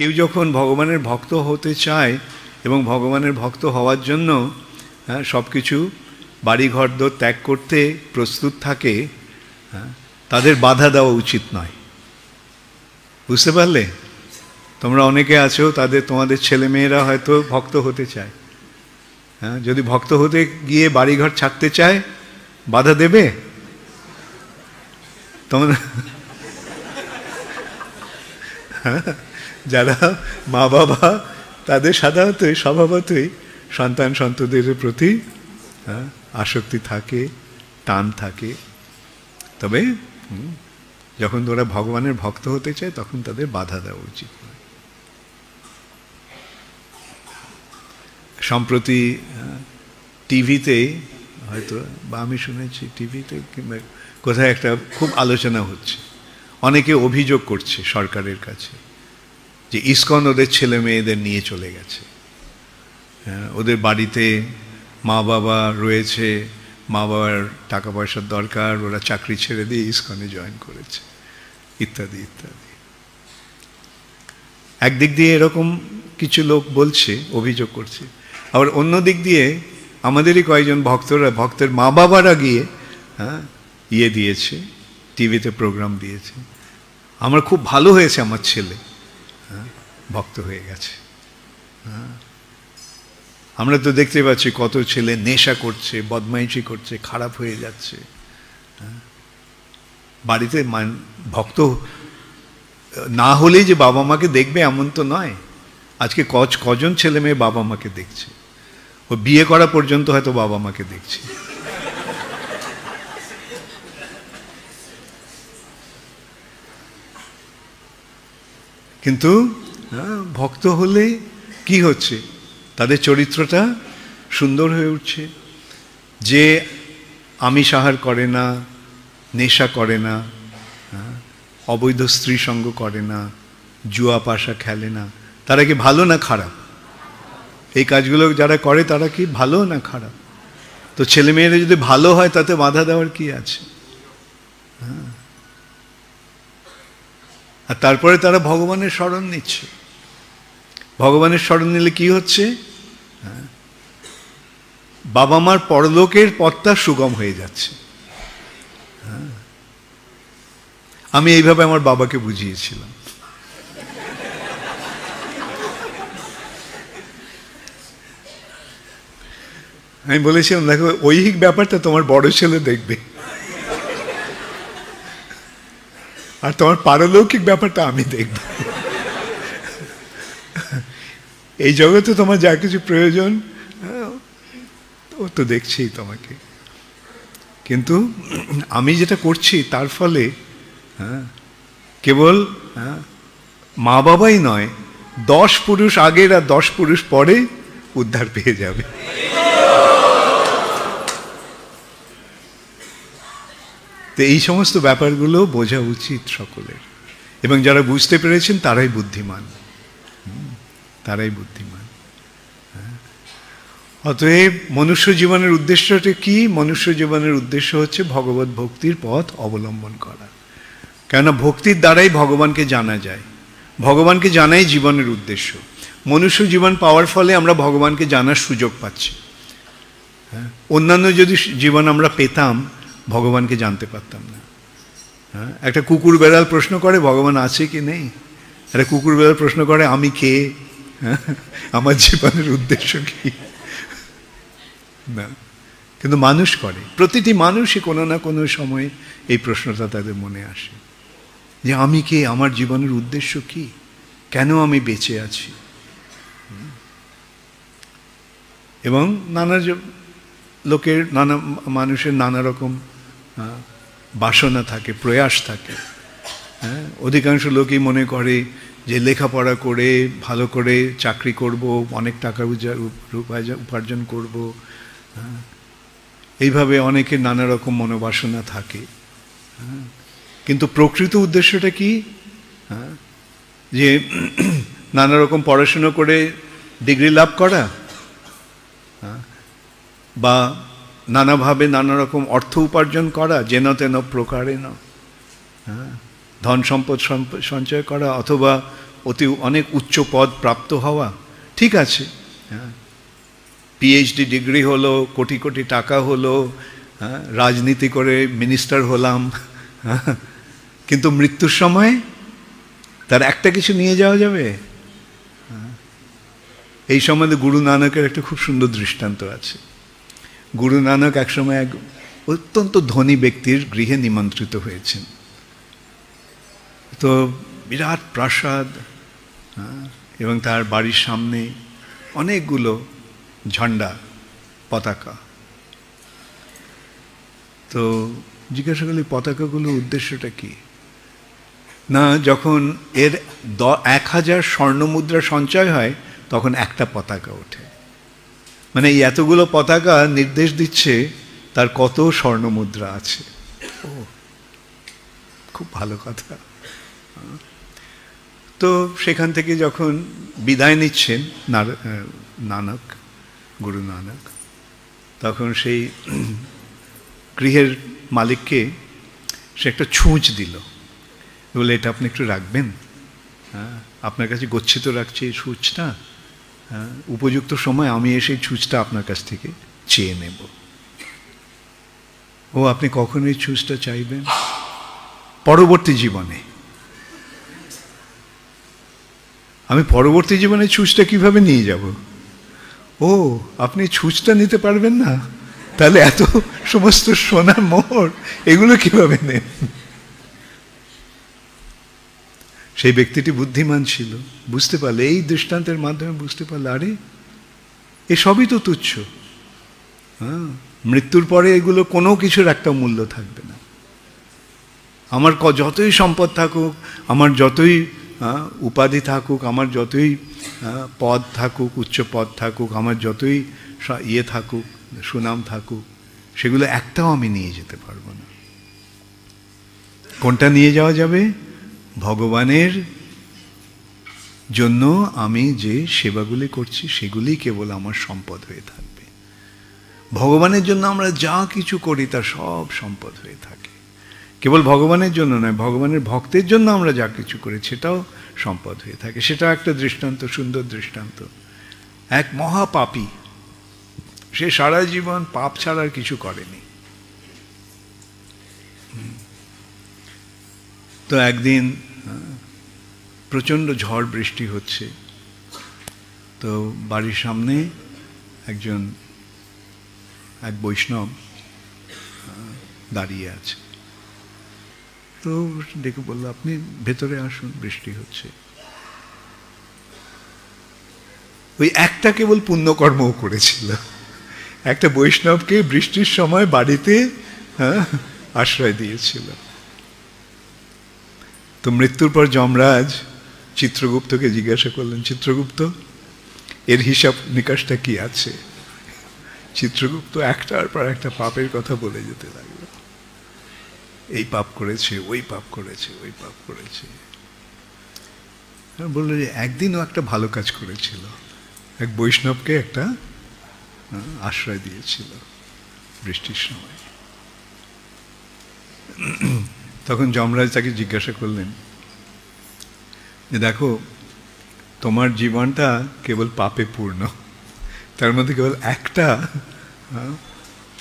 কেউ যখন ভগবানের ভক্ত হতে চায় এবং ভগবানের ভক্ত হওয়ার জন্য সব কিছু বাড়িঘর দোর ত্যাগ করতে প্রস্তুত থাকে, তাদের বাধা দেওয়া উচিত নয়। বুঝতে পারলে? তোমরা অনেকে আছো, তোমাদের ছেলেমেয়েরা হয়তো ভক্ত হতে চায়, যদি ভক্ত হতে গিয়ে বাড়িঘর ছাড়তে চায়, বাধা দেবে তোমরা? যারা মা বাবা তাদের সাধারণতই স্বভাবতই সন্তান সন্ততির প্রতি আসক্তি থাকে, টান থাকে। তবে যখন তোরা ভগবানের ভক্ত হতে চায় তখন তাদের বাধা দেওয়া উচিত নয়। সম্প্রতি টিভিতে হয়তো, বা আমি শুনেছি টিভিতে কিংবা কোথায় একটা খুব আলোচনা হচ্ছে, অনেকে অভিযোগ করছে সরকারের কাছে যে ইসকন ওদের ছেলে মেয়েদের নিয়ে চলে গেছে, ওদের বাড়িতে মা বাবা রয়েছে, মা বাবার টাকা পয়সার দরকার, ওরা চাকরি ছেড়ে দিয়ে ইসকনে জয়েন করেছে, ইত্যাদি ইত্যাদি। একদিক দিয়ে এরকম কিছু লোক বলছে, অভিযোগ করছে, আবার অন্য দিক দিয়ে আমাদেরই কয়েকজন ভক্তের মা বাবারা গিয়ে দিয়েছে, টিভিতে প্রোগ্রাম দিয়েছে, আমার খুব ভালো হয়েছে, আমার ছেলে ভক্ত হয়ে গেছে। আমরা তো দেখতে পাচ্ছি কত ছেলে নেশা করছে, বদমাইশি করছে, খারাপ হয়ে যাচ্ছে। বাড়িতে ভক্ত না হলেই যে বাবা মাকে দেখবে এমন তো নয়। আজকে কজন ছেলে মেয়ে বাবা মাকে দেখছে, ও বিয়ে করা পর্যন্ত হয়তো বাবা মাকে দেখছে। কিন্তু ভক্ত হলে কি হচ্ছে, তাদের চরিত্রটা সুন্দর হয়ে উঠছে, যে আমিষ আহার করে না, নেশা করে না, অবৈধ স্ত্রী সঙ্গ করে না, জুয়া পাশা খেলে না। তারা কি ভালো না খারাপ? এই কাজগুলো যারা করে তারা কি ভালো না খারাপ? তো ছেলেমেয়েরা যদি ভালো হয় তাতে বাধা দেওয়ার কি আছে? আর তারপরে তারা ভগবানের শরণ নিচ্ছে। ভগবানের শরণ নিলে কি হচ্ছে? বাবা মার পরলোকের পথটা সুগম হয়ে যাচ্ছে। আমি এইভাবে আমার বাবাকে বুঝিয়েছিলাম। আমি বলেছিলাম, দেখো ঐহিক ব্যাপারটা তোমার বড় ছেলে দেখবে, আর তোমার পারলৌকিক ব্যাপারটা আমি দেখব। এই জগতে তোমার যা কিছু প্রয়োজন ও তো দেখছেই তোমাকে, কিন্তু আমি যেটা করছি তার ফলে কেবল মা বাবাই নয়, 10 পুরুষ আগের আর 10 পুরুষ পরে উদ্ধার পেয়ে যাবে। তো এই সমস্ত ব্যাপারগুলো বোঝা উচিত সকলের, এবং যারা বুঝতে পেরেছেন তারাই বুদ্ধিমান, তারাই বুদ্ধিমান। অতএব মনুষ্য জীবনের উদ্দেশ্যটা কি? মনুষ্য জীবনের উদ্দেশ্য হচ্ছে ভগবত ভক্তির পথ অবলম্বন করা। কেননা ভক্তির দ্বারাই ভগবানকে জানা যায়, ভগবানকে জানাই জীবনের উদ্দেশ্য। মনুষ্য জীবন পাওয়ার ফলে আমরা ভগবানকে জানার সুযোগ পাচ্ছি। অন্যান্য যদি জীবন আমরা পেতাম, ভগবানকে জানতে পারতাম না। একটা কুকুর বেড়াল প্রশ্ন করে ভগবান আছে কি নেই, একটা কুকুর বেড়াল প্রশ্ন করে আমি কে, আমার জীবনের উদ্দেশ্য কি, না। কিন্তু মানুষ করে, প্রতিটি মানুষই কোনো না কোনো সময়ে এই প্রশ্নটা তাদের মনে আসে যে আমি কে, আমার জীবনের উদ্দেশ্য কি, কেন আমি বেঁচে আছি। এবং নানা লোকের, নানা মানুষের নানা রকম বাসনা থাকে, প্রয়াস থাকে। অধিকাংশ লোকই মনে করে যে লেখাপড়া করে ভালো করে চাকরি করব, অনেক টাকা উপার্জন করব, এইভাবে অনেকের নানা রকম মনোবাসনা থাকে। কিন্তু প্রকৃত উদ্দেশ্যটা কি? যে নানা রকম পড়াশুনো করে ডিগ্রি লাভ করা, বা নানাভাবে নানা রকম অর্থ উপার্জন করা, যেন তেন প্রকারে না, ধন সম্পদ সঞ্চয় করা, অথবা অনেক উচ্চ পদ প্রাপ্ত হওয়া, ঠিক আছে, হ্যাঁ, পিএইচডি ডিগ্রি হলো, কোটি কোটি টাকা হলো, হ্যাঁ, রাজনীতি করে মিনিস্টার হলাম, হ্যাঁ, কিন্তু মৃত্যুর সময় তার একটা কিছু নিয়ে যাওয়া যাবে? এই সম্বন্ধে গুরু নানকের একটা খুব সুন্দর দৃষ্টান্ত আছে। গুরু নানক একসময় এক অত্যন্ত ধনী ব্যক্তির গৃহে নিমন্ত্রিত হয়েছেন। তো বিরাট প্রাসাদ, এবং তার বাড়ির সামনে অনেকগুলো ঝান্ডা, পতাকা। তো জিজ্ঞাসা করলি পতাকাগুলোর উদ্দেশ্যটা কি? না, যখন এর 1000 স্বর্ণমুদ্রা সঞ্চয় হয় তখন একটা পতাকা ওঠে। মানে এই এতগুলো পতাকা নির্দেশ দিচ্ছে তার কত স্বর্ণমুদ্রা আছে। ও, খুব ভালো কথা। তো সেখান থেকে যখন বিদায় নিচ্ছেন নানক, গুরু নানক, তখন সেই গৃহের মালিককে সে একটা ছুঁচ দিল, বলে এটা আপনি একটু রাখবেন, হ্যাঁ, আপনার কাছে গচ্ছিত রাখছি এই ছুঁচটা, হ্যাঁ, উপযুক্ত সময় আমি এসে ছুঁচটা আপনার কাছ থেকে চেয়ে নেব। ও, আপনি কখন এই ছুঁচটা চাইবেন? পরবর্তী জীবনে। আমি পরবর্তী জীবনে ছুঁচটা কিভাবে নিয়ে যাব? ও, আপনি ছুঁচটা নিতে পারবেন না, তাহলে এত সমস্ত সোনার মোহর এগুলো কিভাবে নেন? সেই ব্যক্তিটি বুদ্ধিমান ছিল, বুঝতে পারলে, এই দৃষ্টান্তের মাধ্যমে বুঝতে পারলে, আরে এসবই তো তুচ্ছ। হ্যাঁ, মৃত্যুর পরে এগুলো কোনো কিছুর একটা মূল্য থাকবে না। আমার যতই সম্পদ থাকুক, আমার যতই উপাধি থাকুক, আমার যতই পদ থাকুক, উচ্চ পদ থাকুক, আমার যতই ইয়ে থাকুক, সুনাম থাকুক, সেগুলো একটাও আমি নিয়ে যেতে পারবো না। কোনটা নিয়ে যাওয়া যাবে? ভগবানের জন্য আমি যে সেবাগুলি করছি সেগুলি কেবল আমার সম্পদ হয়ে থাকবে। ভগবানের জন্য আমরা যা কিছু করি তা সব সম্পদ হয়ে থাকে। কেবল ভগবানের জন্য নয়, ভগবানের ভক্তের জন্য আমরা যা কিছু করি সেটাও সম্পদ হয়ে থাকে। সেটা একটা দৃষ্টান্ত, সুন্দর দৃষ্টান্ত। এক মহাপাপী, সে সারা জীবন পাপ ছাড়া আর কিছু করেনি। তো একদিন প্রচণ্ড ঝড় বৃষ্টি হচ্ছে, তো বাড়ির সামনে এক বৈষ্ণব দাঁড়িয়ে আছে। তো ডেকে বললো, আপনি ভেতরে আসুন, বৃষ্টি হচ্ছে। ওই একটা কেবল পুণ্যকর্মও করেছিল, একটা বৈষ্ণবকে বৃষ্টির সময় বাড়িতে আশ্রয় দিয়েছিল। তো মৃত্যুর পর যমরাজ চিত্রগুপ্তকে জিজ্ঞাসা করলেন, চিত্রগুপ্ত, এর হিসাব নিকাশটা কি আছে? চিত্রগুপ্ত একটার পর একটা পাপের কথা বলে যেতে লাগলো। এই পাপ করেছে, ওই পাপ করেছে, ওই পাপ করেছে। বললো যে একদিনও একটা ভালো কাজ করেছিল, এক বৈষ্ণবকে একটা আশ্রয় দিয়েছিল বৃষ্টির সময়। তখন যমরাজ তাকে জিজ্ঞাসা করলেন যে দেখো, তোমার জীবনটা কেবল পাপে পূর্ণ, তার মধ্যে কেবল একটা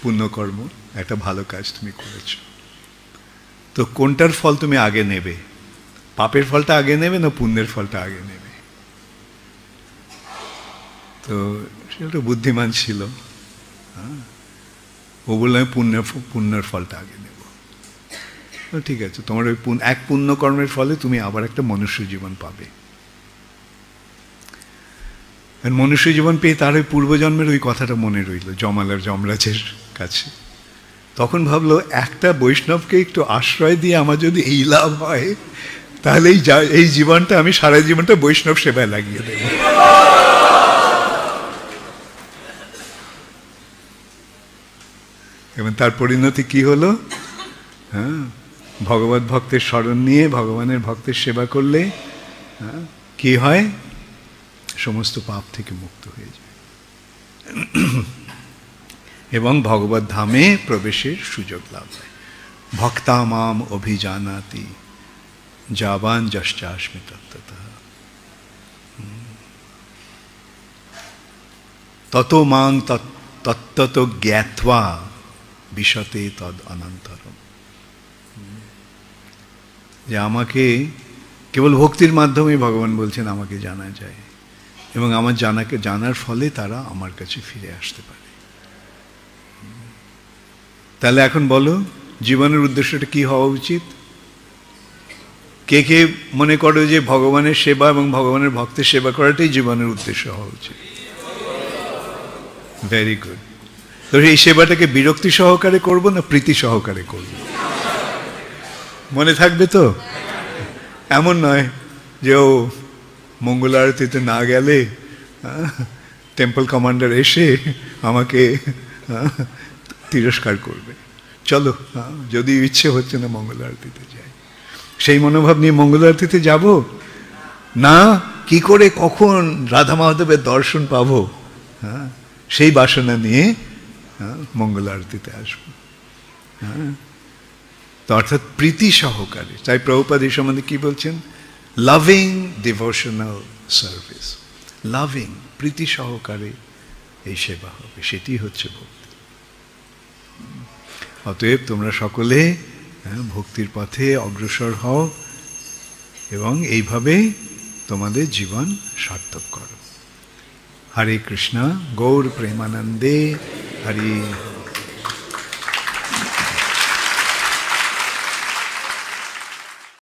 পুণ্যকর্ম, একটা ভালো কাজ তুমি করেছ। তো কোনটার ফল তুমি আগে নেবে? পাপের ফলটা আগে নেবে না পুণ্যের ফলটা আগে নেবে? তো সে একটা বুদ্ধিমান ছিল, ও বললো আমি পুণ্যের ফলটা আগে নেব। ঠিক আছে, তোমার ওই এক পুণ্যকর্মের ফলে তুমি আবার একটা মনুষ্য জীবন পাবে। মনুষ্য জীবন পেয়ে তার ওই পূর্বজন্মের ওই কথাটা মনে রইল যমরাজের কাছে। তখন ভাবলো, একটা বৈষ্ণবকে একটু আশ্রয় দিয়ে আমার যদি এই লাভ হয়, তাহলে এই জীবনটা আমি সারা জীবনটা বৈষ্ণব সেবায় লাগিয়ে দেব। এবং তার পরিণতি কি হলো? হ্যাঁ, ভগবত ভক্তের স্মরণ নিয়ে ভগবানের ভক্তের সেবা করলে কি হয়? সমস্ত পাপ থেকে মুক্ত হয়ে যায় এবং ভগবত ধামে প্রবেশের সুযোগ লাভ হয়। ভক্তা মাম অভিজানাতি যাবান যশ্চাস্মি তত্ত্বতঃ। তত মাং তত্ত্বত জ্ঞাত্বা বিশতে তদ অনন্তরম। যে আমাকে কেবল ভক্তির মাধ্যমে ভগবান বলছেন আমাকে জানা যায়, এবং আমার জানার ফলে তারা আমার কাছে ফিরে আসতে পারে। তাহলে এখন বলো জীবনের উদ্দেশ্যটা কি হওয়া উচিত? কে কে মনে করো যে ভগবানের সেবা এবং ভগবানের ভক্তের সেবা করাটাই জীবনের উদ্দেশ্য হওয়া উচিত? Very good. তো এই সেবাটাকে বিরক্তি সহকারে করব না প্রীতি সহকারে করব? মনে থাকবে তো? এমন নয় যে ও মঙ্গল আরতিতে না গেলে টেম্পল কমান্ডার এসে আমাকে তিরস্কার করবে। চলো, যদি ইচ্ছে হচ্ছে না মঙ্গল আরতিতে যাই, সেই মনোভাব নিয়ে মঙ্গল আরতিতে যাব না। কি করে কখন রাধা মাধবের দর্শন পাবো, সেই বাসনা নিয়ে মঙ্গল আরতিতে আসবো। তো অর্থাৎ প্রীতি সহকারে। তাই প্রভুপাদ এই সম্বন্ধে কি বলছেন? লাভিং ডিভোশনাল সার্ভিস, লাভিং প্রীতি সহকারে এই সেবা হবে, সেটি হচ্ছে ভক্তি। অতএব তোমরা সকলে ভক্তির পথে অগ্রসর হও এবং এইভাবে তোমাদের জীবন সার্থক করো। হরে কৃষ্ণ, গৌর প্রেমানন্দে, হরি।